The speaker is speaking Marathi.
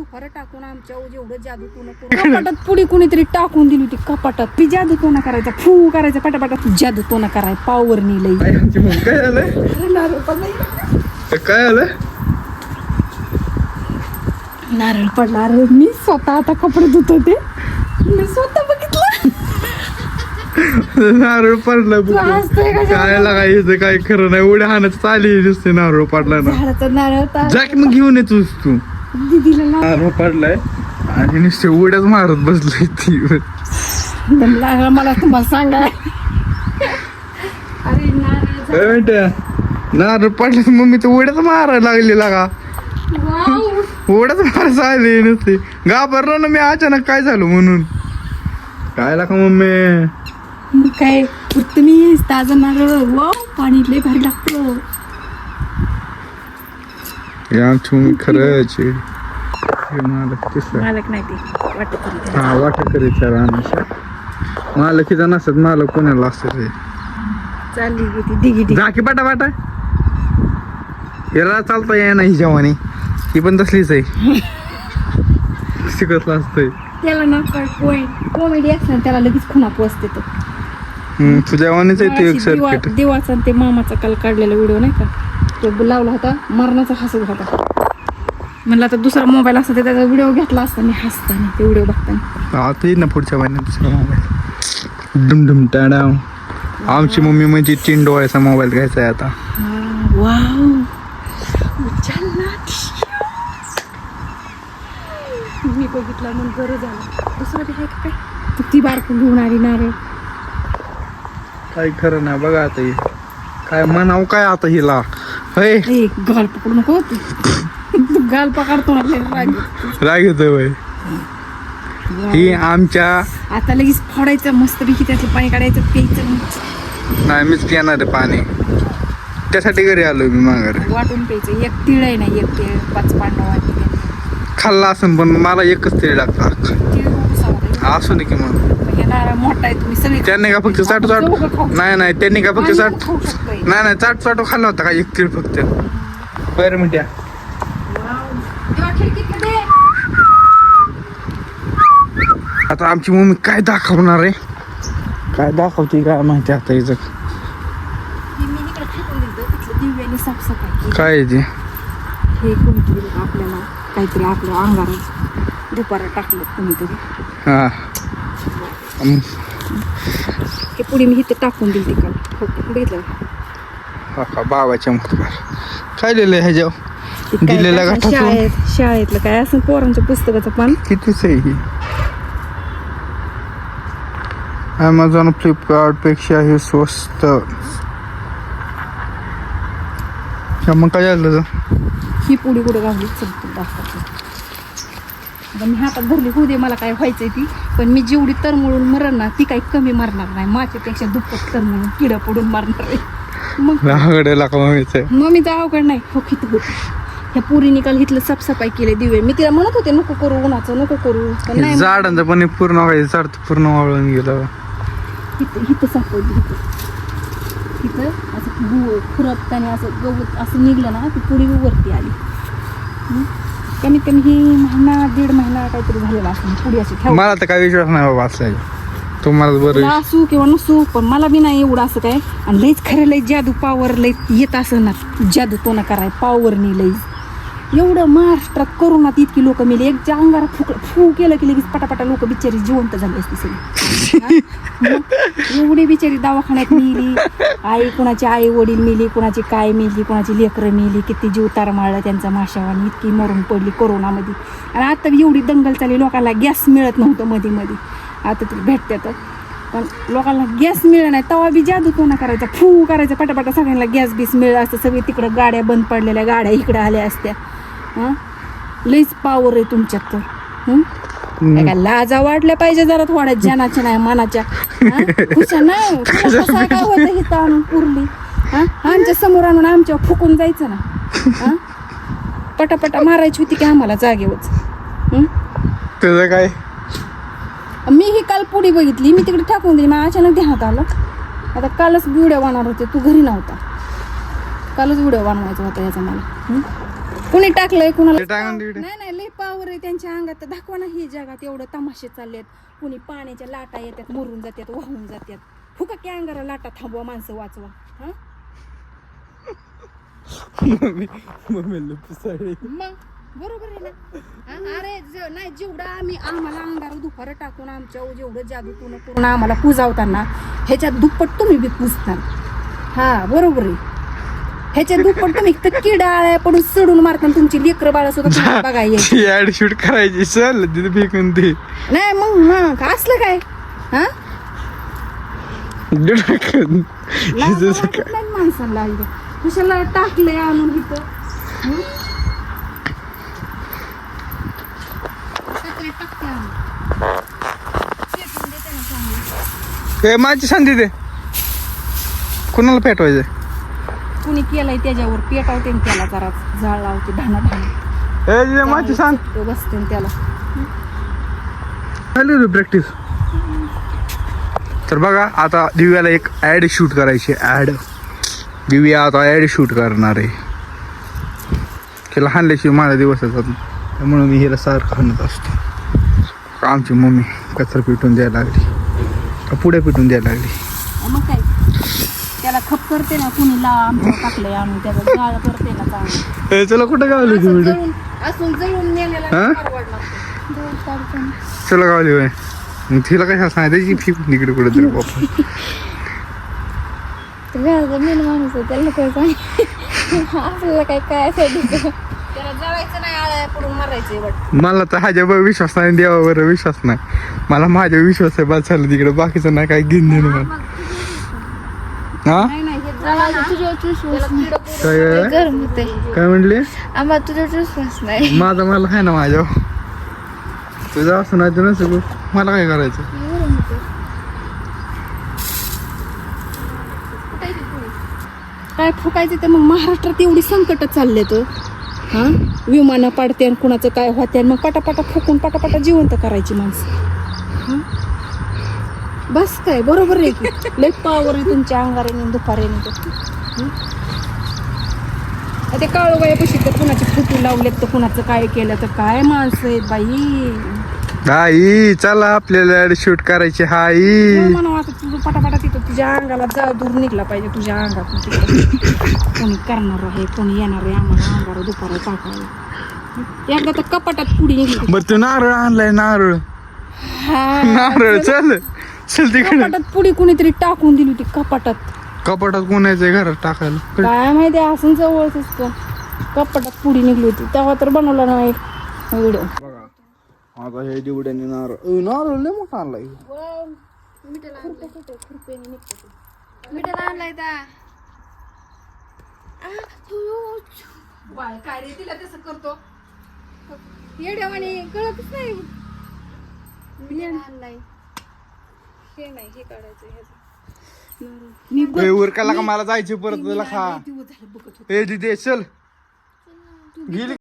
दुपार टाकून आमच्या जेवढं जादू तोंड करून कपाटात पुढे कोणीतरी टाकून दिली होती कपाटात. ती जादू तोंड करायचा, फू करायचा, पटापटात जादू तोंड कराय पावर नेलंय. काय झालंय काय आलं नारळ पडला. अरे मी स्वतः आता कपडे धुत होते, मी स्वतः बघितलं नारळ पडला. हसतोय का? काय लागायचं काय खरं नाही. उड्या हाणत चाली दिसते नारळ पडला ना. झाडाचा नारळ जा की मग घेऊन येतोस तू. दिदीला नारळ पडलाय आणि नुसते उड्याच मारत बसली ती. लागला मला तुम्हाला सांगा. अरे नारळ नारळ पडला मम्मी तर उड्याच मारायला लागली लागा. उड्याच मारायचं आले नसते घाबरलो ना मी अचानक काय झालं म्हणून. काय लागा मम्मी मग काय तुम्ही ताजा नारळ वा पाणी लय भारी लागतं. आमची मम्मी खरंच मालक नाही ते वाटत. हा वाटत करीत राहण्याच्या मालकीचा नसत मालक कोणाला असत ते. चालली गेली डिगी झाकी पाटा पाटा याला चालता ये नाही जेवणी ती पण तसलीच आहे. शिकत असतंय त्याला ना कॉमेडी असणार त्याला लगेच खुणा पोचते. तो तुझ्या वाणीच आहे ते एक सर्किट. देवाचा ते मामाचा काल काढलेला व्हिडिओ नाही का, तो लावला होता मरणाचा हसत होता. म्हणलं आता दुसरा मोबाईल असता त्याचा व्हिडिओ घेतला असता मी हसताना ते व्हिडिओ बघताना. आता येईल ना पुढच्या महिन्यात दुसरा मोबाईल. डुमडुम टाडाव. आमची मम्मी म्हणजे 3 डोळ्याचा मोबाईल घ्यायचा आहे आता. वाव मी बघितला म्हणून बरं झालं. दुसरं ते आहे का काय ती बारकून घेऊन आली नारळ. काय खरं नाही बघा आता हे काय म्हणावं काय आता हिला. होय गाल पकडू नको तू गाल पकडतो ना राग येतोय बाई. ही आमच्या आता लगेच फोडायचं मस्तपैकी त्यातलं पाणी काढायचं प्यायचं. नाही मीच पिणार आहे पाणी त्यासाठी घरी आलोय मी माघारी. वाटून प्यायचं. एक तिळ आहे ना एक तिळ 5 पांडव खाल्ला असेल पण मला एकच तरी लागतं. असू दे की मग मोठा आहे तुम्ही सगळे. त्यांनी का फक्त चाटू नाही त्यांनी का फक्त नाही चाटू खाल्ला होता का एक तीळ फक्त. बरं मिठ्या आता आमची मम्मी काय दाखवणार आहे काय दाखवते काय माहिती आता हिचं दिव्याने साफसफाई काय आहे ते. हे कोणतरी आपल्याला काहीतरी आपल्या अंगावर दुपारा टाकलं कोणीतरी. हा हे पुढे मी इथं टाकून दिली काल बघितलं का बाबाच्या मुखावर काय लिहिलंय ह्याच्यावर दिलेल्या गाठातून. शाळेतलं काय असं पोरांच्या पुस्तकाचं पान. कितीच आहे ही. ॲमेझॉन फ्लिपकार्ट पेक्षा हे स्वस्त. मग काय झालं ही पुढे कुठे घालली चल दाखवतो. मी हातात धरली होऊ दे मला काय व्हायचंय ती. पण मी जेवढी तरमळून मरण ना ती काही कमी मारणार नाही. माझ्यापेक्षा दुप्पट तरमळून किडा पडून मारणार आहे. मग मम्मीचं अवघड नाही. हो खित होती ह्या पुरी निकाल घेतलं साफसफाई केली दिवे. मी तिला म्हणत होते नको करू उन्हाचं नको करू पण नाही. झाडांचं पण पूर्ण व्हायचं झाड पूर्ण वाळून गेलं. इथं सापडली इथं असं खुरपताना असं गवत असं निघलं ना ती पुढे वरती आली. कमीत कमी ही महिना 1.5 महिना काहीतरी झालेला असं पुढे अशी. मला तर काय विश्वास नाही बाबा असं तुम्हाला बरं असू किंवा नसू पण मला बी नाही एवढं असं काय. आणि लईच खरं लई जादू पावर लई येत असं ना जादू तो ना कराय पावरनी लई एवढं महाराष्ट्रात करोनात इतकी लोक मेली. एकच्या अंगारा फू केलं की लगेच पटापटा लोक बिचारी जिवंत झाली असती सगळी. एवढी बिचारी दवाखान्यात मेली. कुणाची आई वडील मेली कुणाची काय मेली कुणाची लेकरं मेली. किती जीव तारमाळला त्यांचा माशावानी इतकी मरून पडली कोरोनामध्ये. आणि आता एवढी दंगल चालली लोकांना गॅस मिळत नव्हतं मध्ये आता तरी भेटतात. पण लोकांना गॅस मिळत नाही तेव्हा बी जादू कोणा करायचा फू करायचा पटापटा सगळ्यांना गॅस बीस मिळत असतं. सगळे तिकडं गाड्या बंद पडलेल्या गाड्या इकडे आल्या असत्या. लईच पावर आहे तुमच्यात तर. काय लाजा वाढल्या पाहिजे जरा थोड्या जनाच्या नाही मनाच्या. खुशा नाही काय होतं हिथं आणून पुरली. आमच्या समोर आणून आमच्यावर फुकून जायचं ना. पटापटा मारायची होती की आम्हाला जागेवरच. तुझं काय मी ही काल पुढी बघितली मी तिकडे टाकून दिली. मग अचानक ध्यानात आलं. आता कालच व्हिडिओ बनवणार होते तू घरी नव्हता. कालच व्हिडिओ बनवायचा होता याचा मला. कुणी टाकलंय कुणाला नाही लई पावर आहे त्यांच्या अंगात, तर दाखवा ना. ही जगात एवढं तमाशे चाललेत. कुणी पाण्याच्या लाटा येतात, मरून जातात, वाहून जातात. फुका की अंगारा लाटा थांबवा, माणसं वाचवा. हा मम्मी पिसाळी. मग बरोबर आहे ना. हा, अरे नाही जेवढं आम्हाला अंगावर दुपारं टाकून आमच्या जेवढं जादू करून आम्हाला पुजावताना ह्याच्यात दुप्पट तुम्ही बी पुजता. हा बरोबर आहे. ह्याच्यात दुप्पट तुम्ही तर किडा आळ्या पडून सडून मारताना तुमची लेकरं बाळा सुद्धा तुम्हाला बघायला ऍड शूट करायची चल तिथे फेकून ते नाही. मग असलं काय हा नाही माणसाला इथं कशाला टाकलंय आणून इथं. माझी संधी दे. कुणाला पेटवायचं? कुणी केलंय त्याच्यावर पेटावते त्याला जरा झाड लावते ढाणा माझी सांग बसते त्याला. प्रॅक्टिस. तर बघा आता दिव्याला एक ऍड शूट करायची. ऍड दिव्या आता ऍड शूट करणार आहे. तिला हाणल्याशिवाय माझा दिवस जातात, म्हणून मी हिला सारखं हाणत असतो. आमची मम्मी कचरा पिटून द्यायला लागली का पुढे पिटून द्यायला लागली. मग काय त्याला खप करते ना, कुणी ला आमच्या टाकलंय आणून त्याला जाळ करते ना चांगलं. चला कुठं गावली ती व्हिडिओ? असून जळून नेलेला हा? परवडणार. चला गावली बाय. मग तिला काय सांगायची फिकून इकडे कुठे तरी बापा. मेन माणूस आहे त्याला काय सांग आपल्याला काय त्याला जळायचं नाही, आळ्या पडून मारायचंय वाटतं. मला तर ह्याच्यावर विश्वास नाही, देवावर विश्वास नाही. मला माझ्या विश्वास आहे बस झालं. तिकडे बाकीचं नाही काय घेऊन देणं मला. हा नाही हे जळायचं. तुझ्यावर विश्वास नाही. काय गरम होते काय म्हणले? आम्हाला तुझ्यावर विश्वास नाही. मला आहे ना माझ्या. तुझं असं नाही तर नसं मला काय करायचं. गरम होते. काय फुकायचं तर मग महाराष्ट्रात एवढी संकट चालले तर हा विमानं पाडते आणि कुणाचं काय होते, मग पटापटा फुकून पटापटा जिवंत करायची माणसं. हा बस काय बरोबर आहे की लय पावर आहे तुमच्या अंगाऱ्याने दुपाऱ्याने. ते काळूबाईपाशी तर कुणाचे फुटू लावलेत, तर कुणाचं काय केलं तर काय माणसं आहेत बाई. हाई चला आपल्याला शूट करायची. हाई म्हणून आता तुझं पटापटा तिथं तुझ्या अंगाला जा दूर निघला पाहिजे तुझ्या अंगात. कोणी करणार आहे, कोणी येणार आहे आम्हाला अंगावर दुपारा टाकायला. एकदा तर कपाटात पुढे निघली. बर तू नारळ आणलाय. नारळ चल चल तिकडे. कपाटात पुढे कुणीतरी टाकून दिली होती कपाटात. कपाटात कोणाचं घरात टाकायला काय माहिती असं जवळच असतं. कपाटात पुढे निघली होती तेव्हा तर बनवला नाही व्हिडिओ. आता हे दिवड्याने नारळ लय मोठा आणलाय. मिठाला आणलाय काय रे तिला तसं करतो येड्यावानी कळतच नाही. आणलाय हे नाही हे काढायचं उरकायला का मला जायचं परत. तुला खा. बघत ए दिदे चल गेली.